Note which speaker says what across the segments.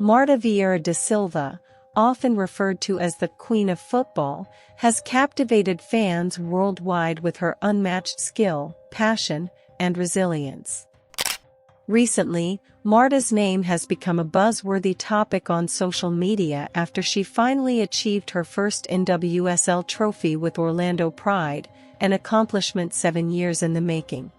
Speaker 1: Marta Vieira da Silva, often referred to as the Queen of Football, has captivated fans worldwide with her unmatched skill, passion, and resilience. Recently, Marta's name has become a buzzworthy topic on social media after she finally achieved her first NWSL trophy with Orlando Pride, an accomplishment 7 years in the making.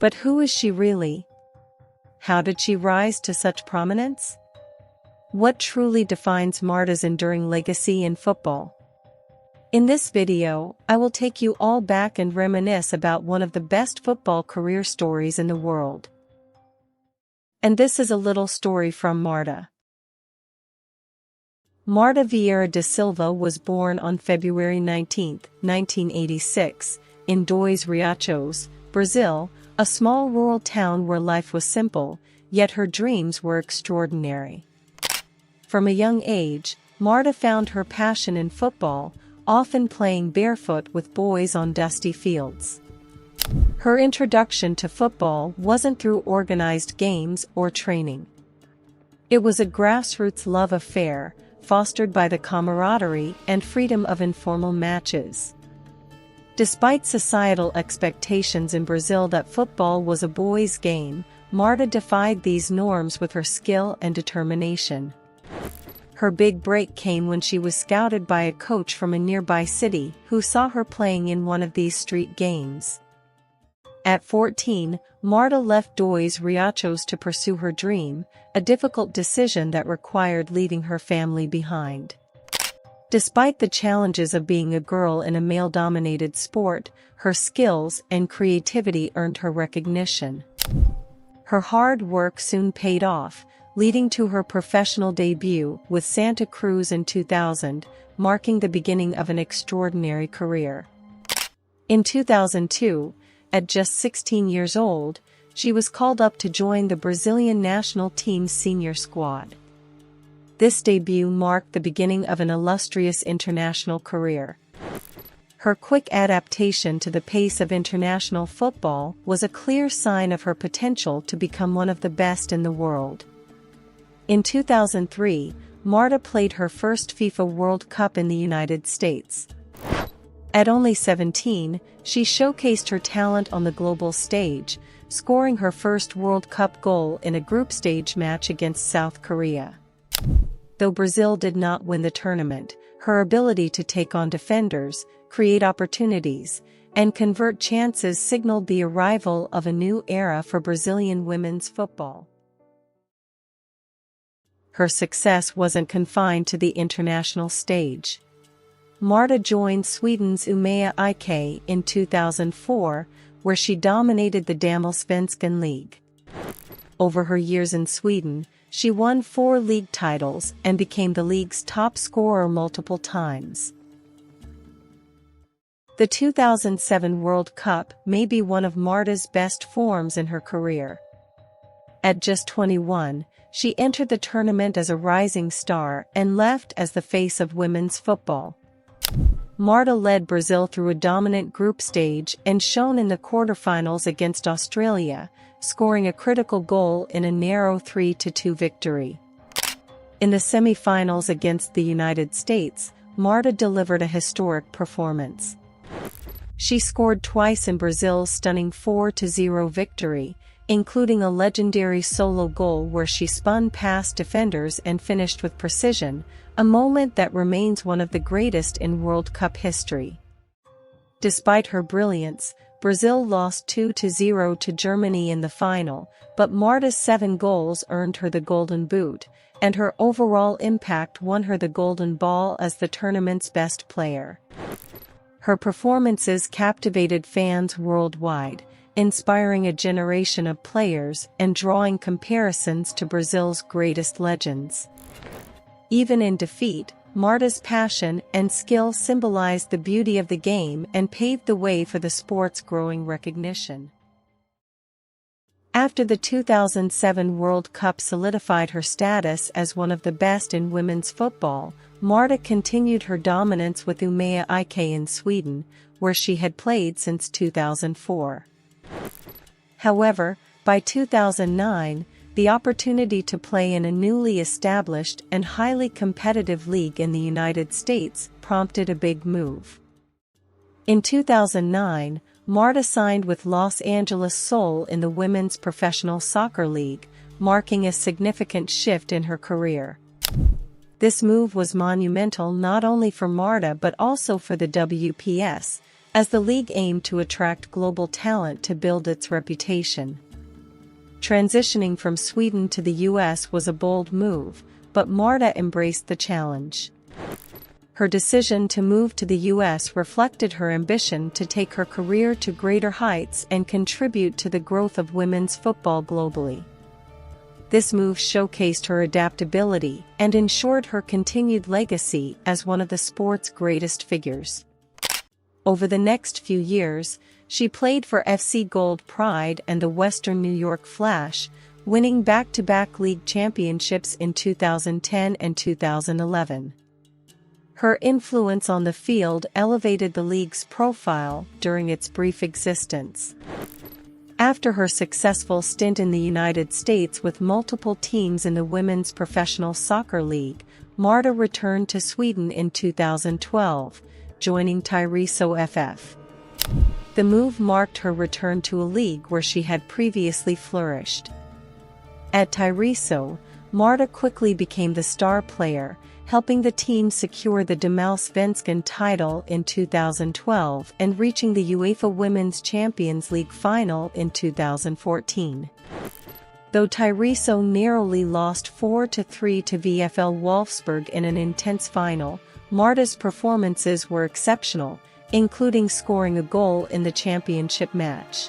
Speaker 1: But who is she really? How did she rise to such prominence? What truly defines Marta's enduring legacy in football? In this video, I will take you all back and reminisce about one of the best football career stories in the world. And this is a little story from Marta. Marta Vieira da Silva was born on February 19, 1986, in Dois Riachos, Brazil, a small rural town where life was simple, yet her dreams were extraordinary. From a young age, Marta found her passion in football, often playing barefoot with boys on dusty fields. Her introduction to football wasn't through organized games or training. It was a grassroots love affair, fostered by the camaraderie and freedom of informal matches. Despite societal expectations in Brazil that football was a boys' game, Marta defied these norms with her skill and determination. Her big break came when she was scouted by a coach from a nearby city who saw her playing in one of these street games. At 14, Marta left Dois Riachos to pursue her dream, a difficult decision that required leaving her family behind. Despite the challenges of being a girl in a male-dominated sport, her skills and creativity earned her recognition. Her hard work soon paid off, leading to her professional debut with Santa Cruz in 2000, marking the beginning of an extraordinary career. In 2002, at just 16 years old, she was called up to join the Brazilian national team's senior squad. This debut marked the beginning of an illustrious international career. Her quick adaptation to the pace of international football was a clear sign of her potential to become one of the best in the world. In 2003, Marta played her first FIFA World Cup in the United States. At only 17, she showcased her talent on the global stage, scoring her first World Cup goal in a group stage match against South Korea. Though Brazil did not win the tournament, her ability to take on defenders, create opportunities, and convert chances signaled the arrival of a new era for Brazilian women's football. Her success wasn't confined to the international stage. Marta joined Sweden's Umeå IK in 2004, where she dominated the Damallsvenskan League. Over her years in Sweden, she won 4 league titles and became the league's top scorer multiple times. The 2007 World Cup may be one of Marta's best forms in her career. At just 21, she entered the tournament as a rising star and left as the face of women's football. Marta led Brazil through a dominant group stage and shone in the quarterfinals against Australia, scoring a critical goal in a narrow 3-2 victory. In the semi-finals against the United States, Marta delivered a historic performance. She scored twice in Brazil's stunning 4-0 victory, including a legendary solo goal where she spun past defenders and finished with precision, a moment that remains one of the greatest in World Cup history. Despite her brilliance, Brazil lost 2-0 to Germany in the final, but Marta's 7 goals earned her the Golden Boot, and her overall impact won her the Golden Ball as the tournament's best player. Her performances captivated fans worldwide, inspiring a generation of players and drawing comparisons to Brazil's greatest legends. Even in defeat, Marta's passion and skill symbolized the beauty of the game and paved the way for the sport's growing recognition. After the 2007 World Cup solidified her status as one of the best in women's football, Marta continued her dominance with Umeå IK in Sweden, where she had played since 2004. However, by 2009, the opportunity to play in a newly established and highly competitive league in the United States prompted a big move. In 2009, Marta signed with Los Angeles Sol in the Women's Professional Soccer League, marking a significant shift in her career. This move was monumental not only for Marta but also for the WPS, as the league aimed to attract global talent to build its reputation. Transitioning from Sweden to the US was a bold move, but Marta embraced the challenge. Her decision to move to the US reflected her ambition to take her career to greater heights and contribute to the growth of women's football globally. This move showcased her adaptability and ensured her continued legacy as one of the sport's greatest figures. Over the next few years, she played for FC Gold Pride and the Western New York Flash, winning back-to-back league championships in 2010 and 2011. Her influence on the field elevated the league's profile during its brief existence. After her successful stint in the United States with multiple teams in the Women's Professional Soccer League, Marta returned to Sweden in 2012, joining Tyresö FF. The move marked her return to a league where she had previously flourished. At Tyresö, Marta quickly became the star player, helping the team secure the Damallsvenskan title in 2012 and reaching the UEFA Women's Champions League final in 2014. Though Tyresö narrowly lost 4-3 to VfL Wolfsburg in an intense final, Marta's performances were exceptional, including scoring a goal in the championship match.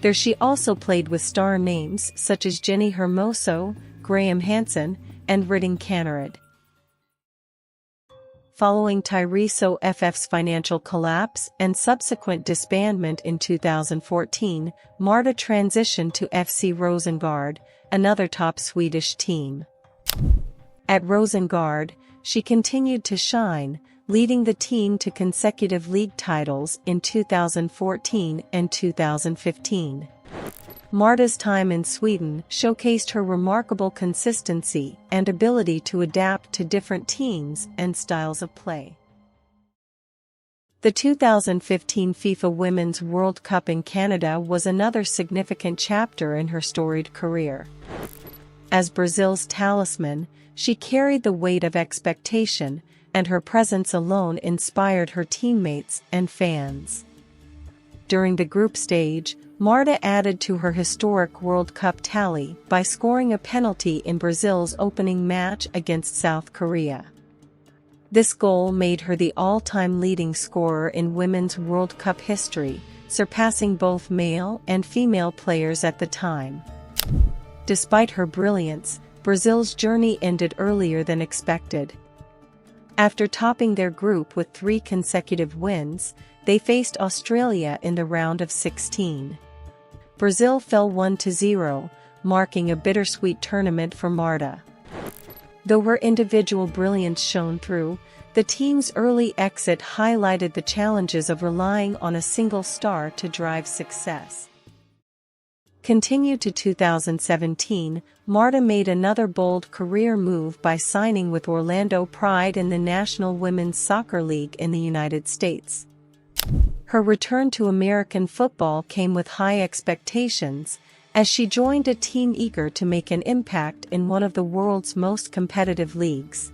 Speaker 1: There she also played with star names such as Jenny Hermoso, Graham Hansen, and Ridding Kannerud. Following Tyresö FF's financial collapse and subsequent disbandment in 2014, Marta transitioned to FC Rosengard, another top Swedish team. At Rosengard, she continued to shine, leading the team to consecutive league titles in 2014 and 2015. Marta's time in Sweden showcased her remarkable consistency and ability to adapt to different teams and styles of play. The 2015 FIFA Women's World Cup in Canada was another significant chapter in her storied career. As Brazil's talisman, she carried the weight of expectation, and her presence alone inspired her teammates and fans. During the group stage, Marta added to her historic World Cup tally by scoring a penalty in Brazil's opening match against South Korea. This goal made her the all-time leading scorer in Women's World Cup history, surpassing both male and female players at the time. Despite her brilliance, Brazil's journey ended earlier than expected. After topping their group with 3 consecutive wins, they faced Australia in the round of 16. Brazil fell 1-0, marking a bittersweet tournament for Marta. Though her individual brilliance shone through, the team's early exit highlighted the challenges of relying on a single star to drive success. Continued to 2017, Marta made another bold career move by signing with Orlando Pride in the National Women's Soccer League in the United States. Her return to American football came with high expectations, as she joined a team eager to make an impact in one of the world's most competitive leagues.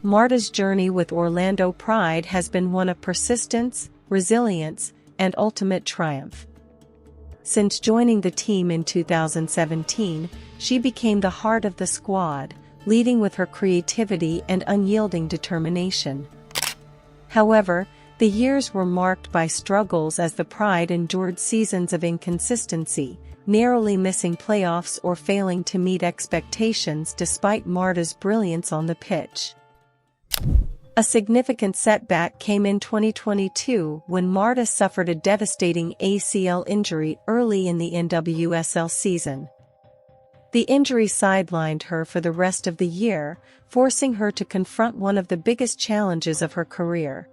Speaker 1: Marta's journey with Orlando Pride has been one of persistence, resilience, and ultimate triumph. Since joining the team in 2017, she became the heart of the squad, leading with her creativity and unyielding determination. However, the years were marked by struggles as the Pride endured seasons of inconsistency, narrowly missing playoffs or failing to meet expectations despite Marta's brilliance on the pitch. A significant setback came in 2022 when Marta suffered a devastating ACL injury early in the NWSL season. The injury sidelined her for the rest of the year, forcing her to confront one of the biggest challenges of her career.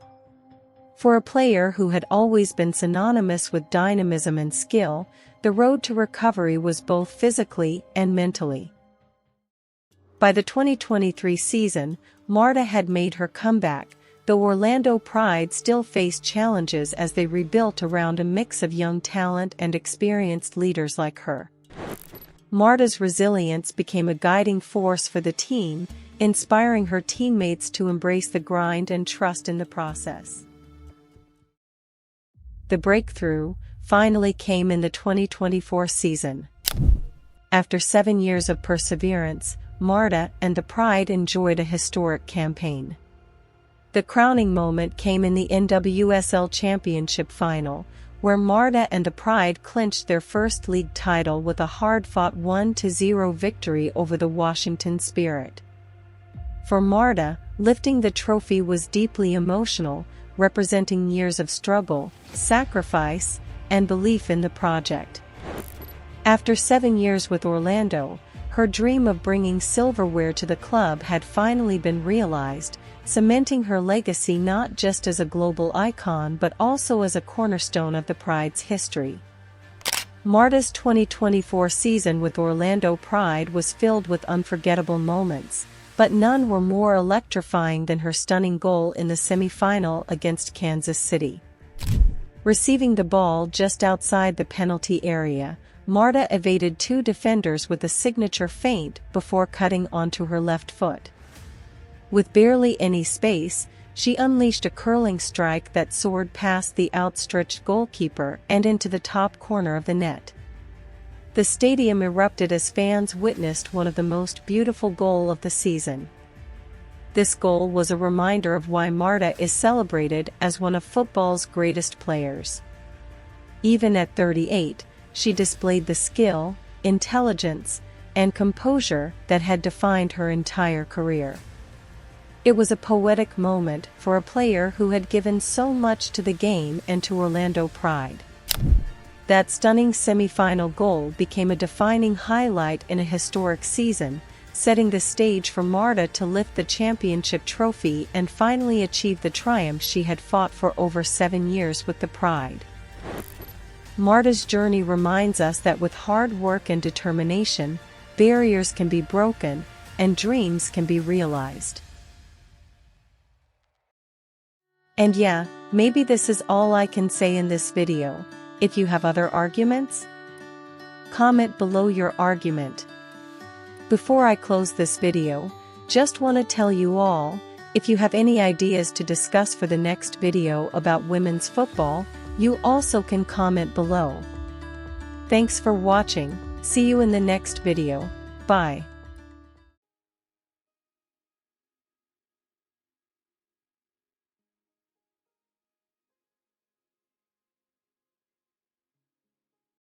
Speaker 1: For a player who had always been synonymous with dynamism and skill, the road to recovery was both physically and mentally. By the 2023 season, Marta had made her comeback, though Orlando Pride still faced challenges as they rebuilt around a mix of young talent and experienced leaders like her. Marta's resilience became a guiding force for the team, inspiring her teammates to embrace the grind and trust in the process. The breakthrough finally came in the 2024 season. After 7 years of perseverance, Marta and the Pride enjoyed a historic campaign. The crowning moment came in the NWSL Championship final, where Marta and the Pride clinched their first league title with a hard-fought 1-0 victory over the Washington Spirit. For Marta, lifting the trophy was deeply emotional, representing years of struggle, sacrifice, and belief in the project. After 7 years with Orlando, her dream of bringing silverware to the club had finally been realized, cementing her legacy not just as a global icon but also as a cornerstone of the Pride's history. Marta's 2024 season with Orlando Pride was filled with unforgettable moments, but none were more electrifying than her stunning goal in the semi-final against Kansas City. Receiving the ball just outside the penalty area, Marta evaded 2 defenders with a signature feint before cutting onto her left foot. With barely any space, she unleashed a curling strike that soared past the outstretched goalkeeper and into the top corner of the net. The stadium erupted as fans witnessed one of the most beautiful goals of the season. This goal was a reminder of why Marta is celebrated as one of football's greatest players. Even at 38, she displayed the skill, intelligence, and composure that had defined her entire career. It was a poetic moment for a player who had given so much to the game and to Orlando Pride. That stunning semi-final goal became a defining highlight in a historic season, setting the stage for Marta to lift the championship trophy and finally achieve the triumph she had fought for over 7 years with the Pride. Marta's journey reminds us that with hard work and determination, barriers can be broken and dreams can be realized. And yeah, maybe this is all I can say in this video. If you have other arguments, comment below your argument. Before I close this video, just want to tell you all, if you have any ideas to discuss for the next video about women's football, you also can comment below. Thanks for watching, see you in the next video, bye.